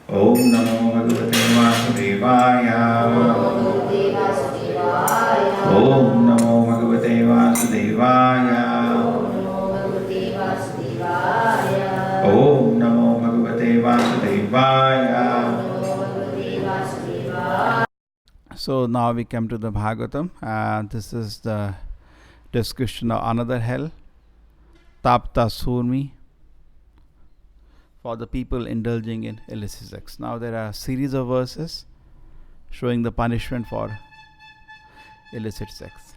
Om Namo Bhagavate Vasudevaya. Om Namo Bhagavate Vasudevaya. Om Namo Bhagavate Vasudevaya. So now we come to the Bhagavatam. This is the discussion of another hell, Tapta Surmi, for the people indulging in illicit sex. Now there are a series of verses showing the punishment for illicit sex.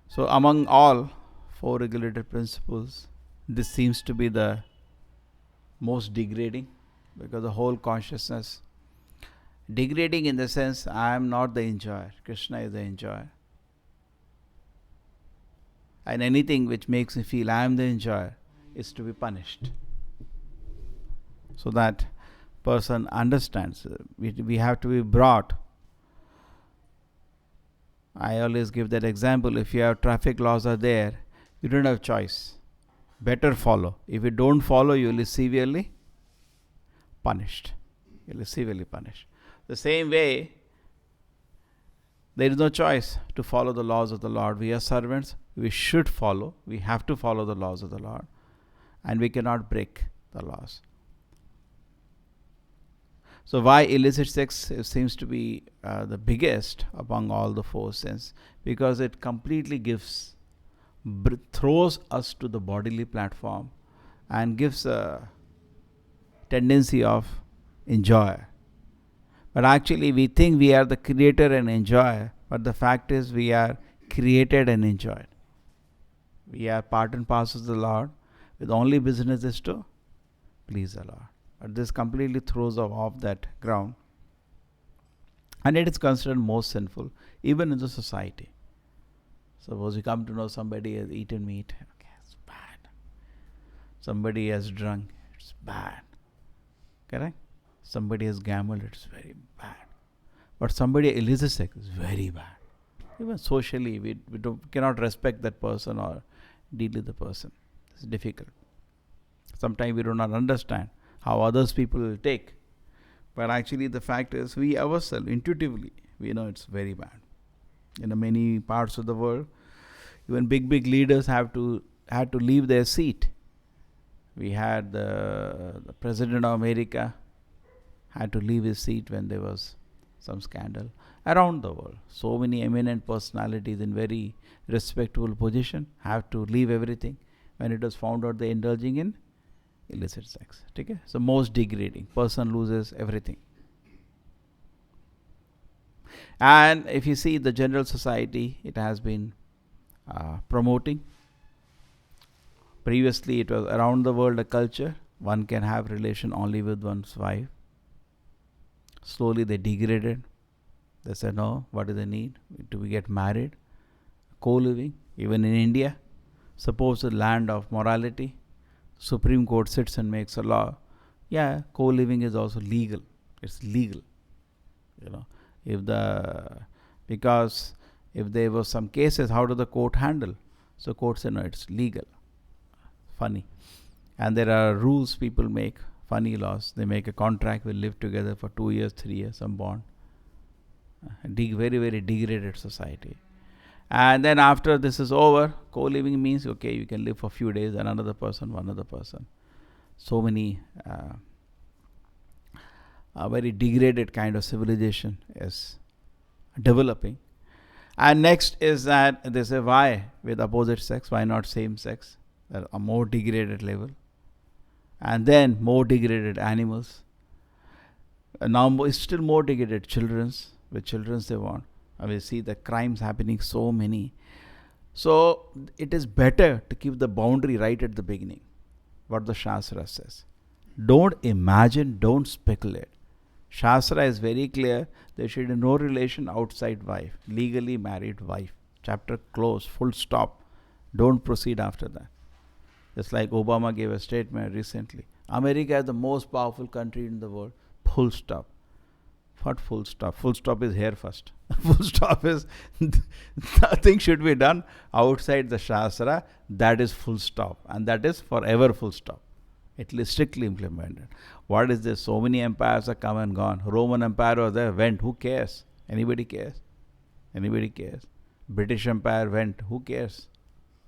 So among all four regulated principles, this seems to be the most degrading, because the whole consciousness, degrading in the sense I am not the enjoyer, Krishna is the enjoyer. And anything which makes me feel I am the enjoyer is to be punished. So that person understands. We have to be brought. I always give that example. If you have traffic laws are there, you don't have choice. Better follow. If you don't follow, you will be severely punished. You will be severely punished. The same way, there is no choice to follow the laws of the Lord. We are servants. We should follow. We have to follow the laws of the Lord. And we cannot break the laws. So why illicit sex seems to be the biggest among all the four sins? Because it completely throws us to the bodily platform and gives a tendency of enjoyer. But actually we think we are the creator and enjoyer, but the fact is we are created and enjoyed. We are part and parcel of the Lord, with only business is to please the Lord. But this completely throws off that ground. And it is considered most sinful, even in the society. Suppose you come to know somebody has eaten meat, okay, it's bad. Somebody has drunk, it's bad. Correct? Somebody has gambled, it's very bad. But somebody illicit sex is very bad. Even socially, we cannot respect that person or deal with the person. It's difficult. Sometimes we do not understand how others people will take. But actually the fact is, we ourselves, intuitively, we know it's very bad. In many parts of the world, even big leaders had to leave their seat. We had the President of America had to leave his seat when there was some scandal around the world. So many eminent personalities in very respectable position have to leave everything when it was found out they're indulging in illicit sex. Okay? So most degrading. Person loses everything. And if you see the general society, it has been promoting. Previously it was around the world a culture. One can have relation only with one's wife. Slowly they degraded. They said, no, what is the need? Do we get married? Co-living. Even in India, suppose the land of morality, Supreme Court sits and makes a law. Yeah, co-living is also legal. It's legal. Because if there were some cases, how do the court handle? So court said, no, it's legal. Funny. And there are rules people make, funny laws. They make a contract, will live together for 2 years, 3 years, some bond. Very, very degraded society. And then after this is over, co-living means, okay, you can live for a few days, and another person, one other person. So many a very degraded kind of civilization is developing. And next is that they say, why with opposite sex? Why not same sex? At a more degraded level. And then more degraded animals. Now it's still more degraded children's. With children's they want. We see the crimes happening so many. So it is better to keep the boundary right at the beginning. What the Shastra says. Don't imagine, don't speculate. Shastra is very clear. There should be no relation outside wife. Legally married wife. Chapter closed. Full stop. Don't proceed after that. Just like Obama gave a statement recently. America is the most powerful country in the world. Full stop. What full stop? Full stop is here first. Full stop is nothing should be done outside the Shastra. That is full stop. And that is forever full stop. It is strictly implemented. What is this? So many empires have come and gone. Roman Empire was there, went. Who cares? Anybody cares? Anybody cares? British Empire went. Who cares?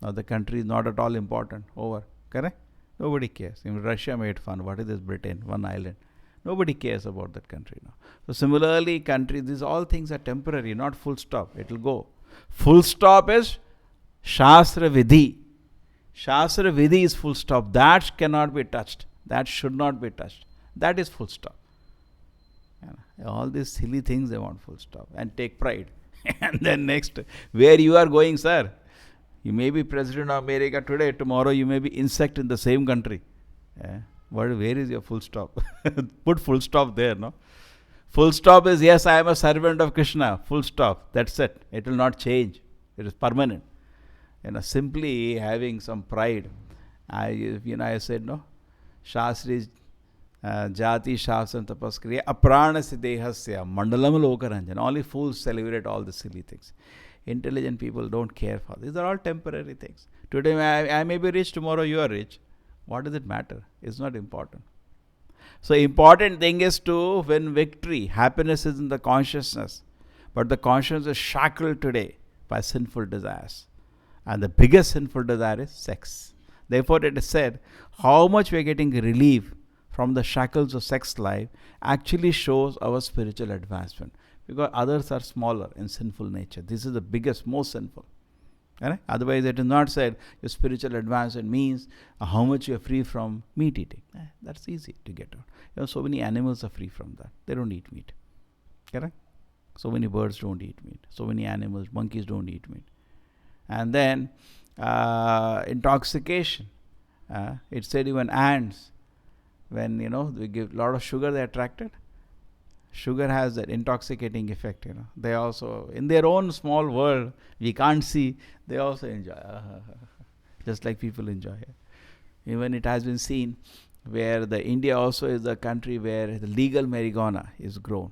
Now the country is not at all important. Over. Correct? Nobody cares. Even Russia made fun. What is this Britain? One island. Nobody cares about that country now. So similarly, countries, these all things are temporary, not full stop. It will go. Full stop is Shastra Vidhi. Shastra Vidhi is full stop. That cannot be touched. That should not be touched. That is full stop. All these silly things they want full stop. And take pride. And then next, where you are going, sir? You may be President of America today. Tomorrow you may be insect in the same country. Where is your full stop? Put full stop there, no? Full stop is, yes, I am a servant of Krishna. Full stop. That's it. It will not change. It is permanent. Simply having some pride. I said, no? Shastri Jati Shasana Tapaskriya Apranasya Dehasya Mandalam Lokaranjan. Only fools celebrate all the silly things. Intelligent people don't care for these. Are all temporary things. Today I may be rich, tomorrow you are rich. What does it matter? It's not important. So important thing is to win victory. Happiness is in the consciousness. But the consciousness is shackled today by sinful desires. And the biggest sinful desire is sex. Therefore it is said, how much we are getting relief from the shackles of sex life actually shows our spiritual advancement. Because others are smaller in sinful nature. This is the biggest, most sinful. Right? Otherwise, it is not said your spiritual advancement means how much you are free from meat eating. That's easy to get out. So many animals are free from that. They don't eat meat. Correct? So many birds don't eat meat. So many animals, monkeys don't eat meat. And then intoxication. It said even ants, when we give a lot of sugar, they are attracted. Sugar has that intoxicating effect, They also, in their own small world, we can't see, they also enjoy. Just like people enjoy. Even it has been seen where the India also is a country where the legal marijuana is grown.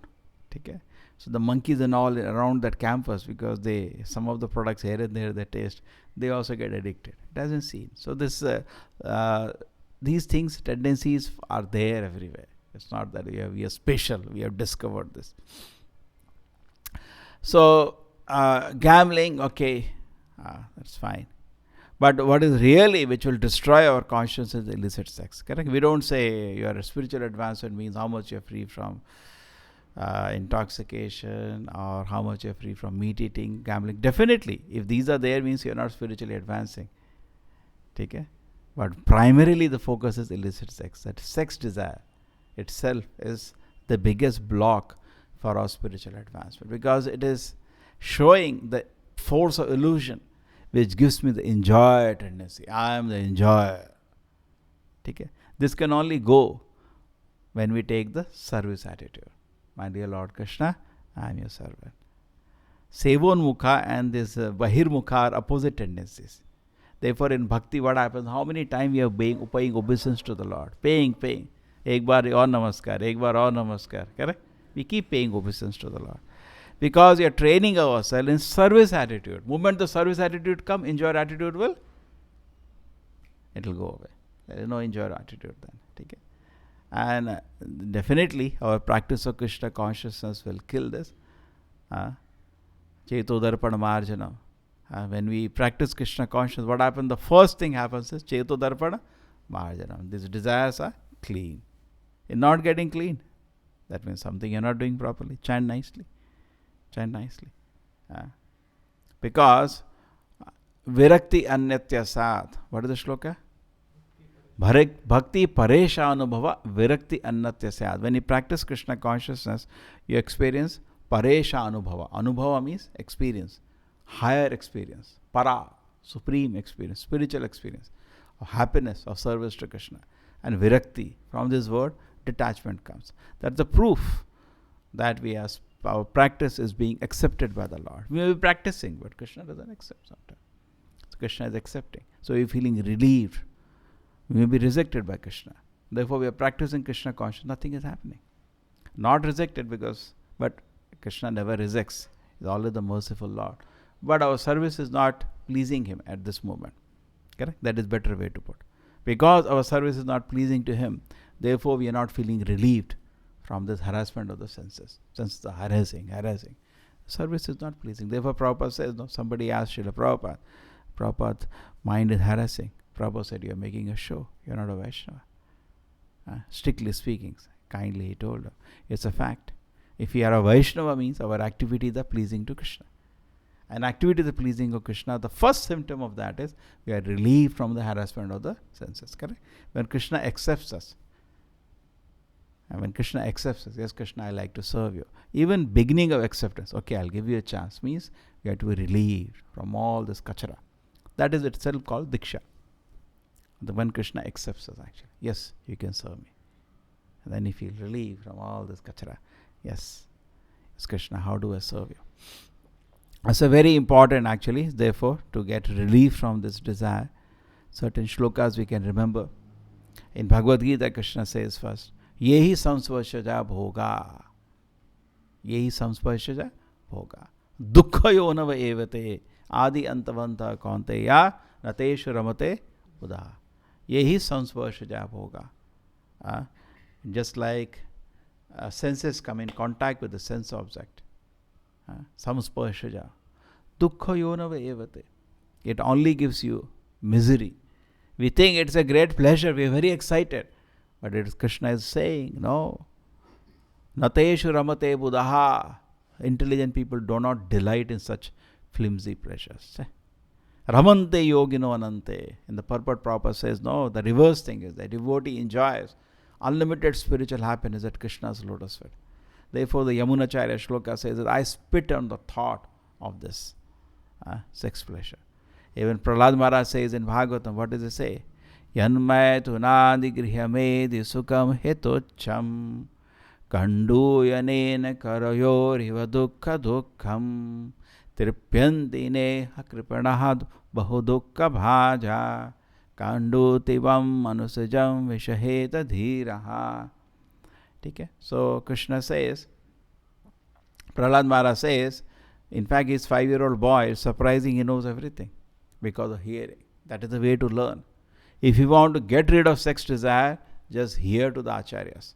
Okay? So the monkeys and all around that campus, because some of the products here and there they taste, they also get addicted. It has been seen. So these things, tendencies are there everywhere. It's not that we are special. We have discovered this. So gambling, okay, that's fine. But what is really which will destroy our conscience is illicit sex. Correct? We don't say your spiritual advancement means how much you're free from intoxication or how much you're free from meat eating, gambling. Definitely, if these are there, means you're not spiritually advancing. Okay? But primarily the focus is illicit sex. That sex desire itself is the biggest block for our spiritual advancement, because it is showing the force of illusion which gives me the enjoyer tendency. I am the enjoyer. Okay? This can only go when we take the service attitude. My dear Lord Krishna, I am your servant. Sevon Mukha and this Bahir Mukha are opposite tendencies. Therefore in bhakti what happens? How many times we are paying obeisance to the Lord? Paying. Ek bar aur namaskar, ek bar aur namaskar. Correct? We keep paying obeisance to the Lord. Because we are training ourselves in service attitude. Moment the service attitude come, enjoyer attitude will go away. There is no enjoyer attitude then. Okay? And definitely our practice of Krishna consciousness will kill this. Cheto darpana marjanam. When we practice Krishna consciousness, what happens? The first thing happens is Cheto darpana marjanam. These desires are clean. You're not getting clean. That means something you're not doing properly. Chant nicely. Because Virakti Anyatya Sat. What is the shloka? Bhakti paresha anubhava virakti annatya syad. When you practice Krishna consciousness, you experience paresha anubhava. Anubhava means experience, higher experience, para, supreme experience, spiritual experience of happiness, of service to Krishna. And virakti, from this word, detachment comes. That's the proof that our practice is being accepted by the Lord. We may be practicing, but Krishna doesn't accept sometimes. So Krishna is accepting. So we're feeling relieved. We may be rejected by Krishna. Therefore, we are practicing Krishna consciousness. Nothing is happening. Not rejected but Krishna never rejects. He's always the merciful Lord. But our service is not pleasing Him at this moment. Correct? That is better way to put. Because our service is not pleasing to Him, therefore we are not feeling relieved from this harassment of the senses. Senses are harassing. Service is not pleasing. Therefore Prabhupada says, no, somebody asked Srila Prabhupada, mind is harassing. Prabhupada said, you are making a show. You are not a Vaishnava. Strictly speaking, kindly he told him, it's a fact. If we are a Vaishnava, means our activities are pleasing to Krishna. And activities are pleasing to Krishna, the first symptom of that is we are relieved from the harassment of the senses. Correct? When Krishna accepts us, yes Krishna, I like to serve you. Even beginning of acceptance, okay, I'll give you a chance, means we have to be relieved from all this kachara. That is itself called diksha. When Krishna accepts us, actually, yes, you can serve me. And then you feel relieved from all this kachara. Yes, Krishna, how do I serve you? It's a very important, actually, therefore, to get relief from this desire. Certain shlokas we can remember. In Bhagavad Gita, Krishna says first, Yehi samsparshaja bhoga. Yehi samsparshaja bhoga. Dukkha yonava evate. Adi antavanta kaunteya nateshu ramate buddha. Yehi samsparshaja bhoga. Just like senses come in contact with the sense object. Samsparshaja. Dukkha yonava evate. It only gives you misery. We think it's a great pleasure. We are very excited. But Krishna is saying, no. Nateshu ramate buddha. Intelligent people do not delight in such flimsy pleasures. Ramante yogino anante. And the purport Prabhupada says, no, the reverse thing is that devotee enjoys unlimited spiritual happiness at Krishna's lotus feet. Therefore, the Yamunacharya shloka says that I spit on the thought of this sex pleasure. Even Prahlad Maharaj says in Bhagavatam, what does he say? Yanmay tunadi grihyamedi sukam hetocham kandu yanena karayor hiva dukkha dukkham tripyanti neha kripanaha bahu dukkha bhaja kandu tivam manusajam vishaheta dhiraha. Okay? So Krishna says, Prahlad Maharaj says, in fact his 5-year-old boy is surprising, he knows everything because of hearing. That is the way to learn. If you want to get rid of sex desire, just hear to the acharyas.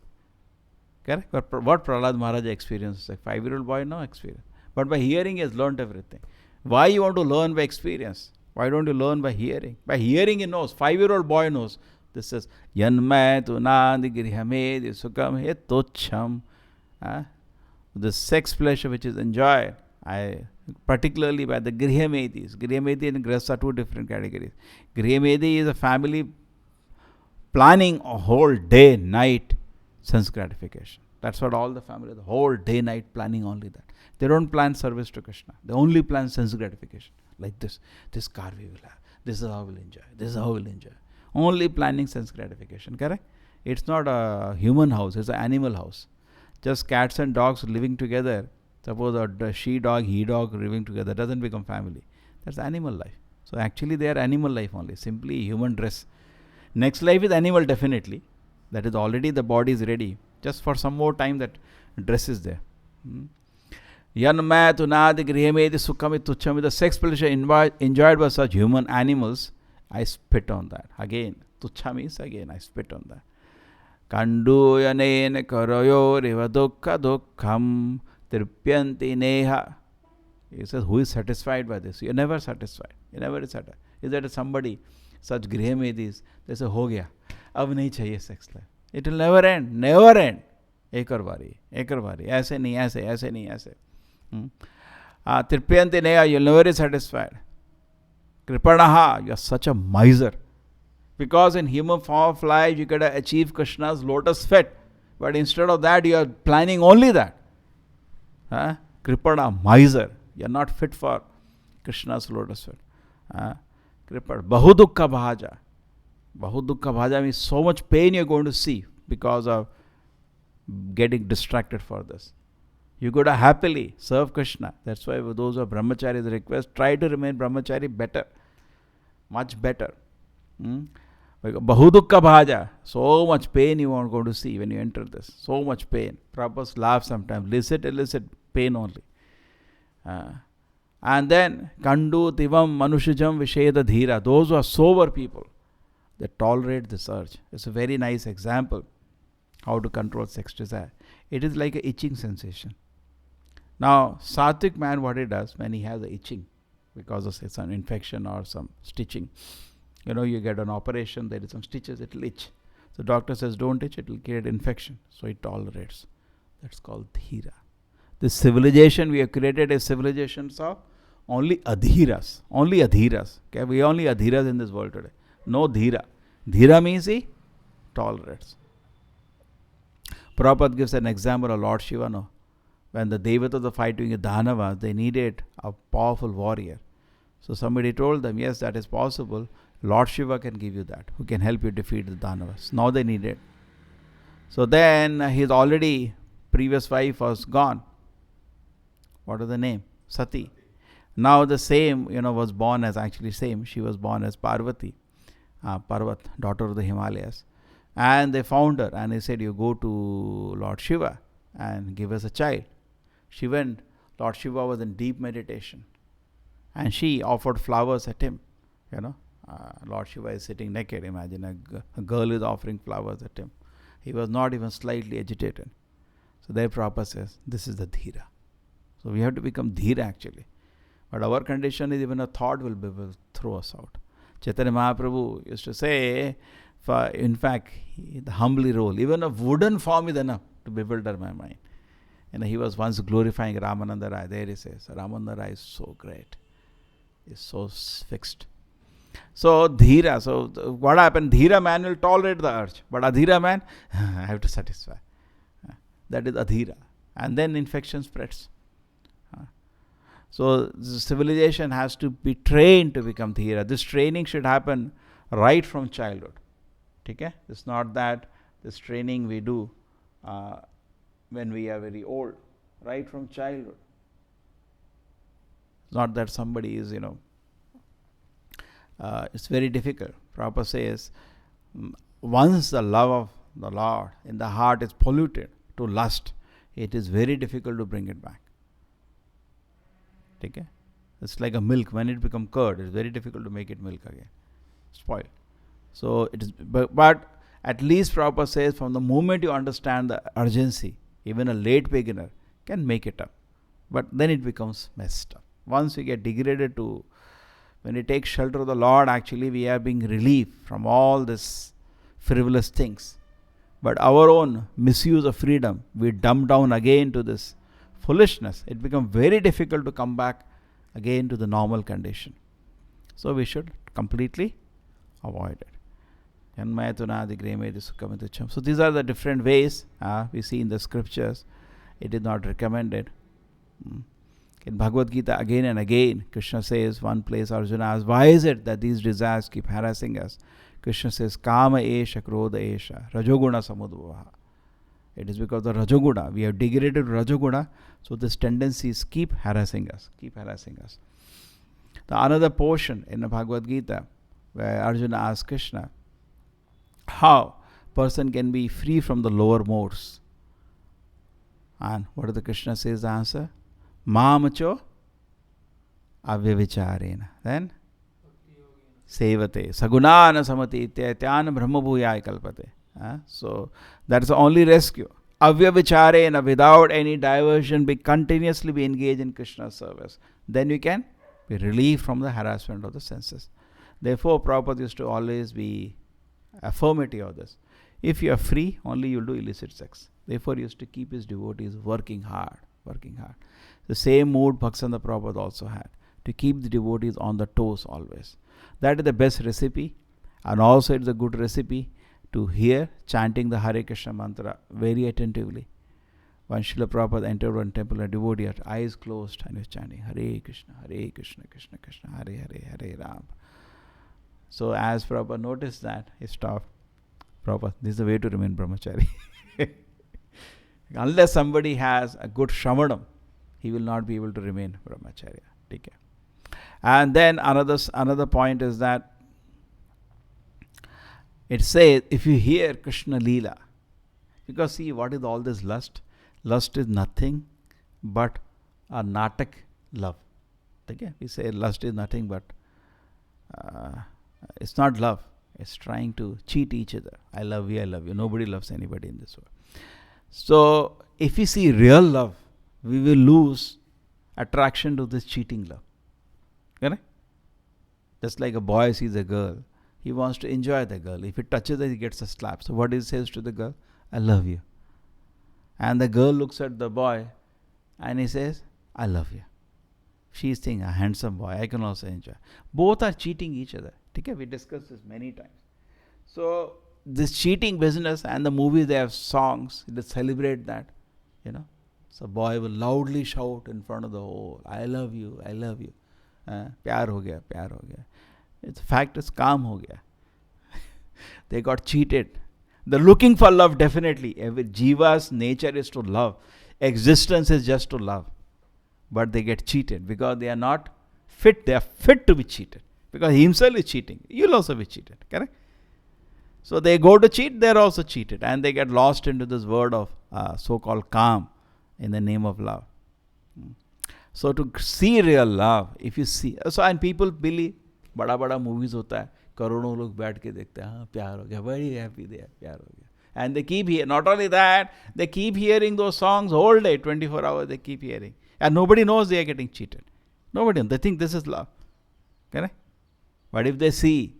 Correct? But what Prahlad Maharaj experienced, a 5-year-old boy, no experience. But by hearing he has learned everything. Why you want to learn by experience? Why don't you learn by hearing? By hearing he knows. 5-year-old boy knows. This says, Yanmay tunadi grihyamedi sukam hetocham. The sex pleasure which is enjoyed, particularly by the grihyamedis. Grihyamedi and grihas are two different categories. Grihyamedi is a family planning a whole day, night sense gratification. That's what all the family, the whole day, night planning only that. They don't plan service to Krishna. They only plan sense gratification. Like this car we will have. This is how we'll enjoy. This is how we'll enjoy. Only planning sense gratification, correct? It's not a human house, it's an animal house. Just cats and dogs living together. Suppose a she-dog, he-dog living together doesn't become family. That's animal life. So actually they are animal life only, simply human dress. Next life is animal definitely. That is already the body is ready. Just for some more time that dress is there. Yanmay tunadi grihemedi sukhami tuchami. The sex pleasure enjoyed by such human animals, I spit on that. Again, tuchha means again, I spit on that. Kandu yanene karayo riva dukkha dukkham tripyanti neha. He says, who is satisfied by this? You are never satisfied. You never is satisfied. Is that somebody, such grihemedis, they say, ho gaya, ab nahi chahiye sex life. It will never end. Never end. Ekar bari. Aise nahi, aise nahi, aise. Tripyanti neha, you will never be satisfied. Kripanaha, you are such a miser. Because in human form of life, you gotta achieve Krishna's lotus feet. But instead of that, you are planning only that. Kripada, miser. You are not fit for Krishna's lotus feet. Kripada, bahudukka bhaja. Bahudukka bhaja means so much pain you are going to see because of getting distracted for this. You got to happily serve Krishna. That's why those who are brahmacharis request, try to remain brahmachari better. Much better. Bahudukka bhaja. So much pain you are going to see when you enter this. So much pain. Prabhupada laugh sometimes. Illicit pain only. And then, Kandu Tivam Manushijam Visheda Dhira. Those who are sober people, they tolerate this urge. It's a very nice example how to control sex desire. It is like an itching sensation. Now, Sattvic man, what he does when he has an itching because of some infection or some stitching, you get an operation, there is some stitches, it will itch. So doctor says, don't itch, it will create infection. So he tolerates. That's called dhira. This civilization we have created is civilizations of only adhiras. Only adhiras. Okay? We are only adhiras in this world today. No dhira. Dhira means he tolerates. Prabhupada gives an example of Lord Shiva. No? When the Devatas were fighting the Dhanavas, they needed a powerful warrior. So somebody told them, yes, that is possible. Lord Shiva can give you that, who can help you defeat the Dhanavas. Now they need it. So then his already previous wife was gone. What was the name? Sati. Now the same, was born as actually same. She was born as Parvati, Parvat, daughter of the Himalayas. And they found her and they said, you go to Lord Shiva and give us a child. She went. Lord Shiva was in deep meditation. And she offered flowers at him. Lord Shiva is sitting naked. Imagine a girl is offering flowers at him. He was not even slightly agitated. So there Prabhupada says, this is the dhira. So we have to become dhira actually. But our condition is even a thought will throw us out. Chaitanya Mahaprabhu used to say, in fact, the humbly role, even a wooden form is enough to bewilder my mind. He was once glorifying Ramananda Rai. There he says, Ramananda Rai is so great. He's so fixed. So dhira. So what happened? Dhira man will tolerate the urge. But adhira man, I have to satisfy. That is adhira. And then infection spreads. So the civilization has to be trained to become dhira. This training should happen right from childhood. Okay? It's not that this training we do when we are very old. Right from childhood. It's not that somebody is, it's very difficult. Prabhupada says, once the love of the Lord in the heart is polluted to lust, it is very difficult to bring it back. Okay? It's like a milk. When it becomes curd, it's very difficult to make it milk again. Spoil. So it is, but at least Prabhupada says, from the moment you understand the urgency, even a late beginner can make it up. But then it becomes messed up. Once we get degraded to, when we take shelter of the Lord, actually we are being relieved from all this frivolous things. But our own misuse of freedom, we dumb down again to this foolishness. It becomes very difficult to come back again to the normal condition. So we should completely avoid it. So these are the different ways we see in the scriptures. It is not recommended. In Bhagavad Gita, again and again, Krishna says, one place Arjuna asks, why is it that these desires keep harassing us? Krishna says, Kama esha, Krodha esha, Rajoguna samudbhava. It is because of Rajoguna. We have degraded Rajoguna, so these tendencies keep harassing us. The another portion in the Bhagavad Gita, where Arjuna asks Krishna, how person can be free from the lower modes? And what does the Krishna says the answer? Mamacho avyavicharena. Then sevate sagunana samati ityatyan brahmabhuyaya kalpate. So that's the only rescue. Avyavicharena, without any diversion, continuously be engaged in Krishna's service. Then you can be relieved from the harassment of the senses. Therefore, Prabhupada used to always be affirmative of this. If you are free, only you will do illicit sex. Therefore, he used to keep his devotees working hard. The same mood Bhaktisiddhanta Prabhupada also had, to keep the devotees on the toes always. That is the best recipe. And also it's a good recipe to hear chanting the Hare Krishna mantra very attentively. When Srila Prabhupada entered one temple, a devotee had eyes closed and was chanting Hare Krishna, Krishna Krishna, Hare Hare, Hare Ram. So as Prabhupada noticed that, he stopped. Prabhupada, this is the way to remain brahmachari. Unless somebody has a good shravanam, he will not be able to remain brahmacharya. Okay. And then another point is that it says, if you hear Krishna Leela, because see, what is all this lust? Lust is nothing but a natak love. Okay? We say lust is nothing but, it's not love. It's trying to cheat each other. I love you, I love you. Nobody loves anybody in this world. So, if we see real love, we will lose attraction to this cheating love. Correct? Just like a boy sees a girl, he wants to enjoy the girl. If he touches her, he gets a slap. So, what he says to the girl? I love you. And the girl looks at the boy and he says, I love you. She is saying, a handsome boy, I can also enjoy. Both are cheating each other. Okay? We discussed this many times. So, this cheating business, and the movies, they have songs that celebrate that. So boy will loudly shout in front of the whole, I love you, I love you. Pyar ho gaya, pyar ho gaya. It's fact is kaam ho gaya. They got cheated. They're looking for love, definitely. Every jiva's nature is to love. Existence is just to love. But they get cheated because they are not fit. They are fit to be cheated. Because he himself is cheating. You'll also be cheated. Correct? So they go to cheat, they're also cheated. And they get lost into this word of so-called kaam in the name of love. So to see real love, if you see, so and people believe, bada movies hota hai, karodon log baith ke dekhte hain, haan, pyar ho gaya, very happy they are, pyar ho gaya. And they keep hearing, not only that, they keep hearing those songs whole day, 24 hours they keep hearing. And nobody knows they are getting cheated. Nobody, they think this is love. Correct? But if they see,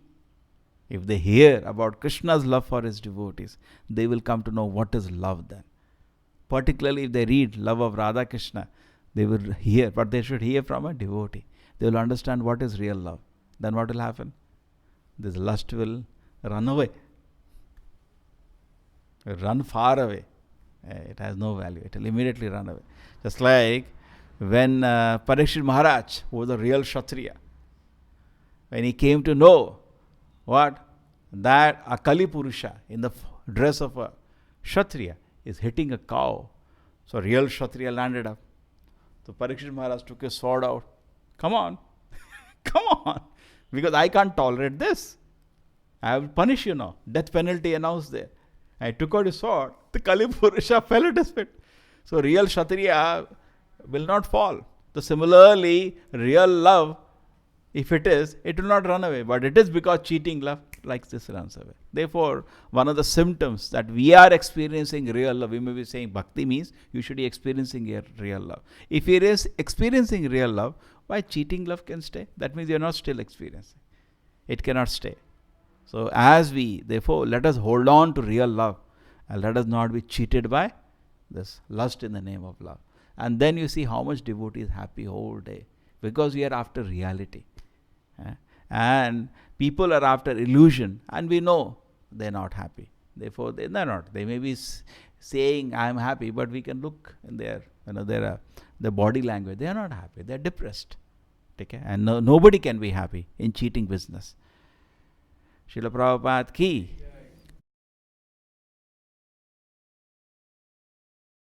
if they hear about Krishna's love for his devotees, they will come to know what is love then. Particularly if they read love of Radha Krishna, they will hear, but they should hear from a devotee. They will understand what is real love. Then what will happen? This lust will run away. Run far away. It has no value. It will immediately run away. Just like when Parikshit Maharaj, who was a real Kshatriya, when he came to know what? That a Kali Purusha in the dress of a Kshatriya is hitting a cow. So real Kshatriya landed up. So Parikshit Maharaj took his sword out. Come on. Come on. Because I can't tolerate this. I will punish you now. Death penalty announced there. I took out his sword. The Kali Purusha fell at his feet. So real Kshatriya will not fall. So similarly, real love, if it is, it will not run away. But it is because cheating love like this runs away. Therefore, one of the symptoms that we are experiencing real love, we may be saying bhakti means you should be experiencing real love. If it is experiencing real love, why cheating love can stay? That means you are not still experiencing. It cannot stay. So therefore, let us hold on to real love and let us not be cheated by this lust in the name of love. And then you see how much devotee is happy whole day because we are after reality. And people are after illusion, and we know they're not happy. Therefore, they're not. They may be saying, I am happy, but we can look in their body language. They are not happy. They're depressed. Okay? And nobody can be happy in cheating business. Srila Prabhupada ki